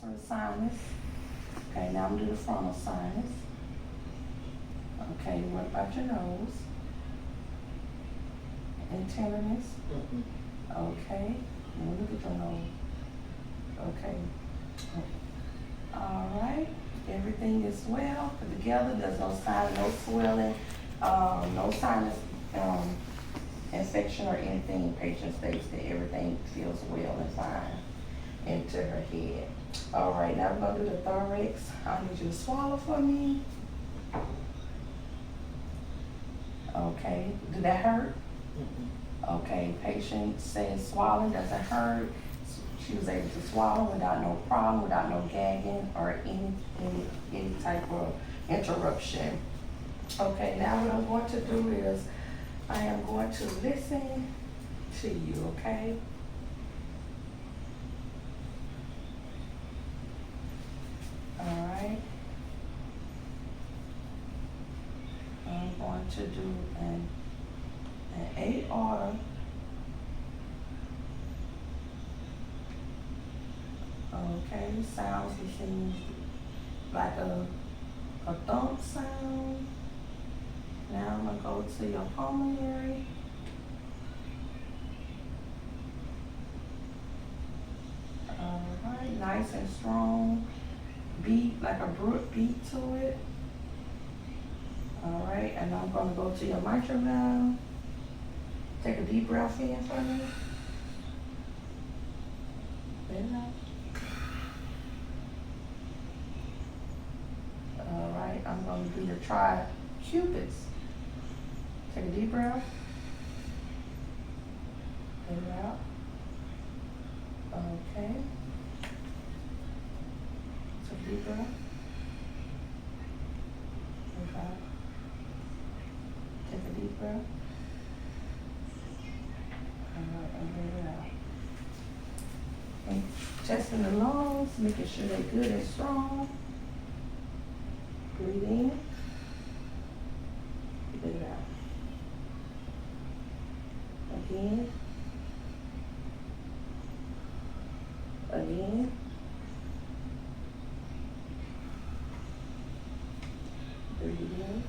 For the sinus. Okay, now I'm gonna do the frontal sinus. Okay, what about your nose? And tenderness? Okay, now look at your nose. Okay. All right, everything is well put together. There's no sign of no swelling, no sinus infection or anything. Patient states that everything feels well and fine into her head. All right, now we're gonna do the thorax. I need you to swallow for me. Okay, did that hurt? Okay, patient says swallowing doesn't hurt. She was able to swallow without no problem, without no gagging or any type of interruption. Okay, now what I'm going to do is I am going to listen to you, okay? All right. I'm going to do an aorta. Okay, sounds machine like a thump sound. Now I'm gonna go to your pulmonary. All right, nice and strong beat, like a brook beat to it. All right, and I'm gonna go to your mitral valve. Take a deep breath in for me. Let it out. All right, I'm going to do the tricupids. Take a deep breath. Let it out. Okay. Take a deep breath. Let it out. Take a deep breath. All right, and let it out. And testing the lungs, making sure they're good and strong. Breathe in, let it out. Again, again, breathe in,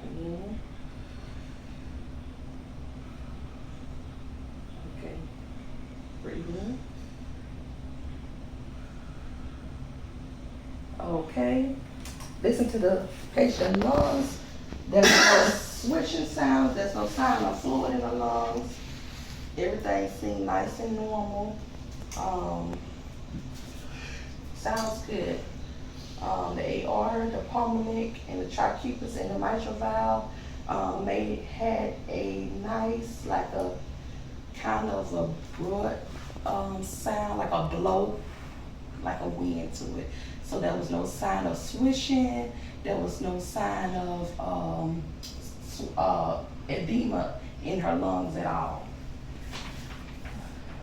again. Okay, breathe in. Okay, listen to the patient lungs. There's no swishing sounds, there's no sign of fluid in the lungs. Everything seems nice and normal. Sounds good. The aorta, the pulmonic, and the tricuspid and the mitral valve had a nice, like a kind of a broad sound, like a blow, like a wind to it. So there was no sign of swishing. There was no sign of edema in her lungs at all.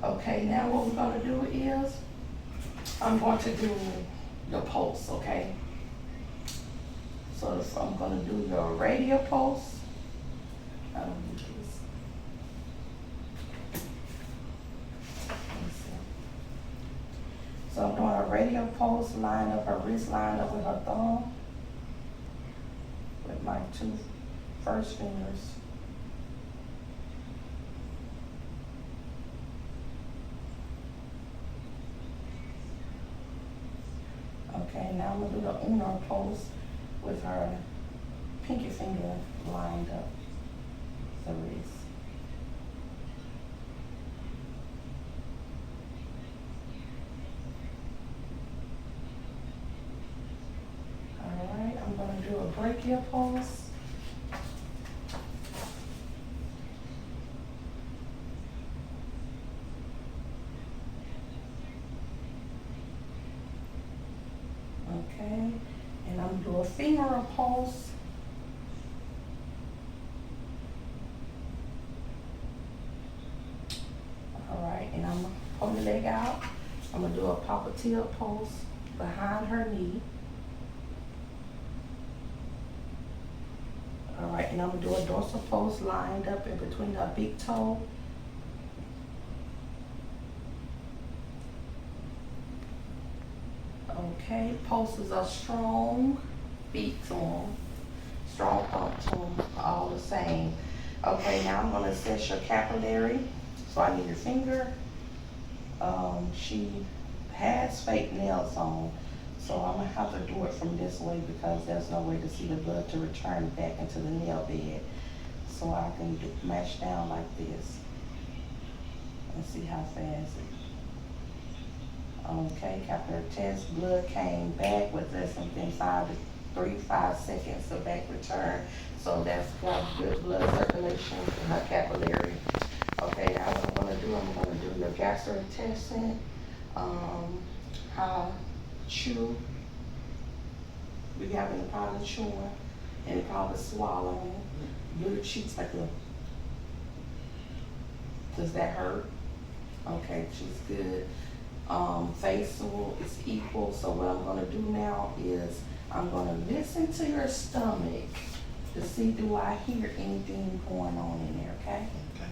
Okay, now what we're gonna do is, I'm going to do the pulse, okay? So I'm gonna do your radial pulse. I don't need this. Let me see. So I'm doing a radial pulse, line up her wrist, line up with her thumb, with my two first fingers. Okay, now I'm gonna do the Uno pulse with her pinky finger lined up the wrist. All right, I'm gonna do a brachial pulse. Okay, and I'm gonna do a femoral pulse. All right, and I'm gonna hold the leg out. I'm gonna do a popliteal pulse behind her knee. All right, and I'm gonna do a dorsal pulse lined up in between her big toe Okay, pulses are strong, beat to them, strong pump to them, all the same. Okay, now I'm gonna assess your capillary. So I need your finger. She has fake nails on, so I'm gonna have to do it from this way because there's no way to see the blood to return back into the nail bed. So I can mash down like this and see how fast it. Okay, capillary test, blood came back with less than 5 seconds of back return. So that's got good blood circulation in her capillary. Okay, now what I'm gonna do your gastrointestinal, how chew. We having the problem chewing and the problem swallowing. Blue cheeks like a, does that hurt? Okay, she's good. Facial is equal, so what I'm gonna do now is I'm gonna listen to your stomach to see do I hear anything going on in there, okay? Okay.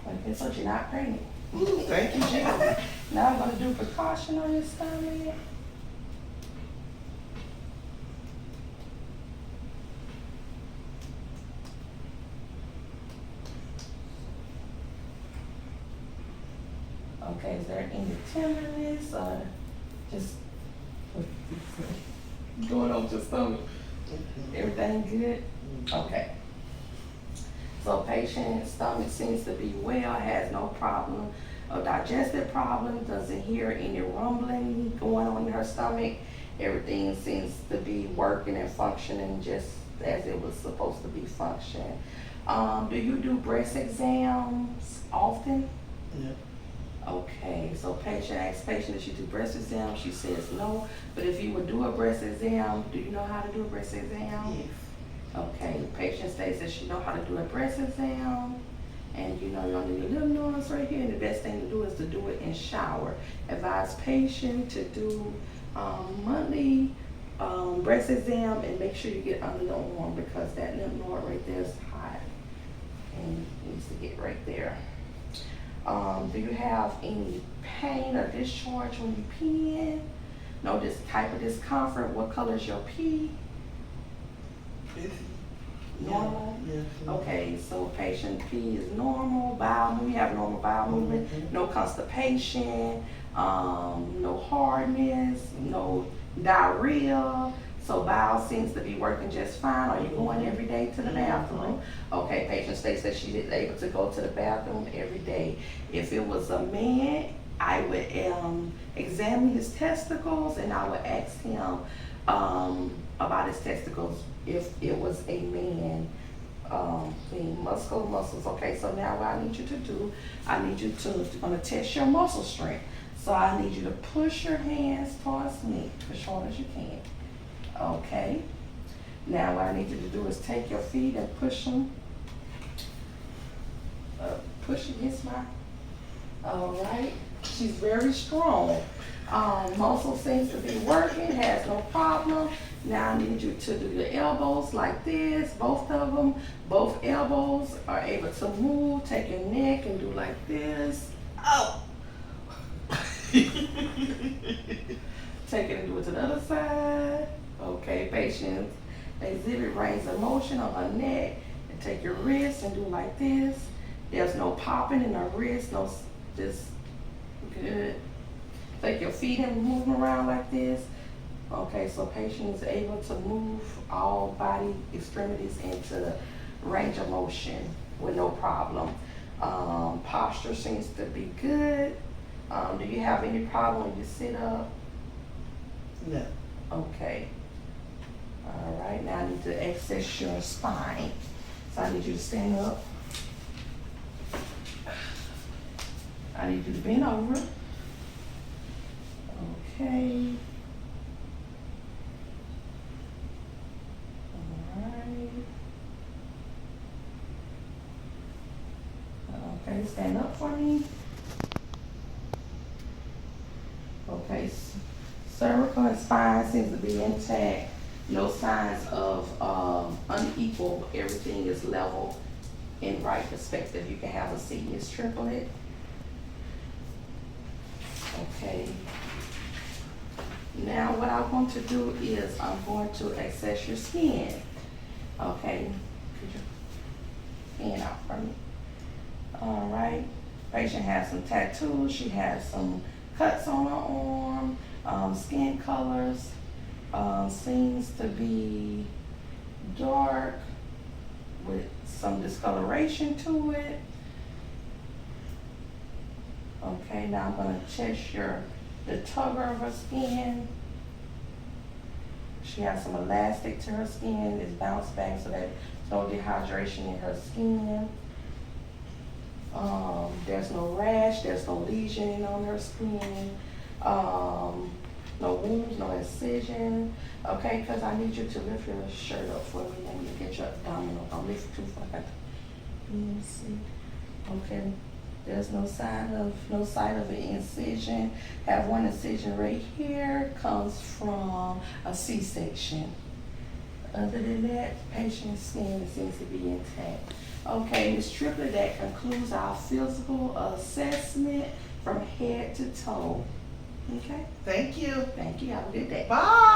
Okay, so you're not pregnant. Thank you, Jesus. Now I'm gonna do precaution on your stomach. Okay, is there any tenderness or just going on with your stomach? Everything good? Okay. So patient's stomach seems to be well, has no problem, a digestive problem, doesn't hear any rumbling going on in her stomach. Everything seems to be working and functioning just as it was supposed to be functioning. Do you do breast exams often? Yeah. Okay, so patient asks patient if she do breast exam, she says no. But if you would do a breast exam, do you know how to do a breast exam? Yes. Okay, patient states that she know how to do a breast exam, and you know you only need a little noise right here, and the best thing to do is to do it in shower. Advise patient to do monthly breast exam and make sure you get under the arm because that lymph node right there is hot and needs to get right there. Do you have any pain or discharge when you pee? No, this type of discomfort. What color is your pee? Normal? Yeah. Okay, so patient pee is normal, bowel movement, you have normal bowel movement, no constipation, no hardness, no diarrhea. So bowel seems to be working just fine. Are you going every day to the bathroom? Okay, patient states that she is able to go to the bathroom every day. If it was a man, I would examine his testicles and I would ask him about his testicles if it was a man thing, muscles. Okay, so now what I need you to do, I need you to, gonna test your muscle strength. So I need you to push your hands towards me as hard as you can. Okay. Now what I need you to do is take your feet and push them. Push against my. All right. She's very strong. Muscle seems to be working, has no problem. Now I need you to do your elbows like this, both of them. Both elbows are able to move. Take your neck and do like this. Oh! Take it and do it to the other side. Okay, patient. Exhibit range of motion on her neck. And take your wrist and do like this. There's no popping in her wrist, no, just good. Take your feet and move them around like this. Okay, so patient is able to move all body extremities into range of motion with no problem. Posture seems to be good. Do you have any problem when you sit up? No. Okay. All right, now I need to access your spine. So I need you to stand up. I need you to bend over. Okay. All right. stand up for me. Okay, cervical and spine seems to be intact. No signs of unequal. Everything is level in right perspective. You can have a Seamus triplet. Okay. Now what I want to do is I'm going to assess your skin. Okay. Put your hand out for me. All right. Patient has some tattoos. She has some cuts on her arm. Skin colors seems to be dark with some discoloration to it. Okay, now I'm going to check the tugger of her skin. She has some elastic to her skin. It's bounced back so that there's no dehydration in her skin. There's no rash, there's no lesion on her skin. No wounds, no incision. Okay, because I need you to lift your shirt up for me. Let me get your abdominal. I'll lift it too far. Let me see. Okay. There's no sight of an incision. Have one incision right here. Comes from a C-section. Other than that, patient's skin seems to be intact. Okay, Ms. Triplet, that concludes our physical assessment from head to toe. Okay? Thank you. Thank you. Have a good day. Bye.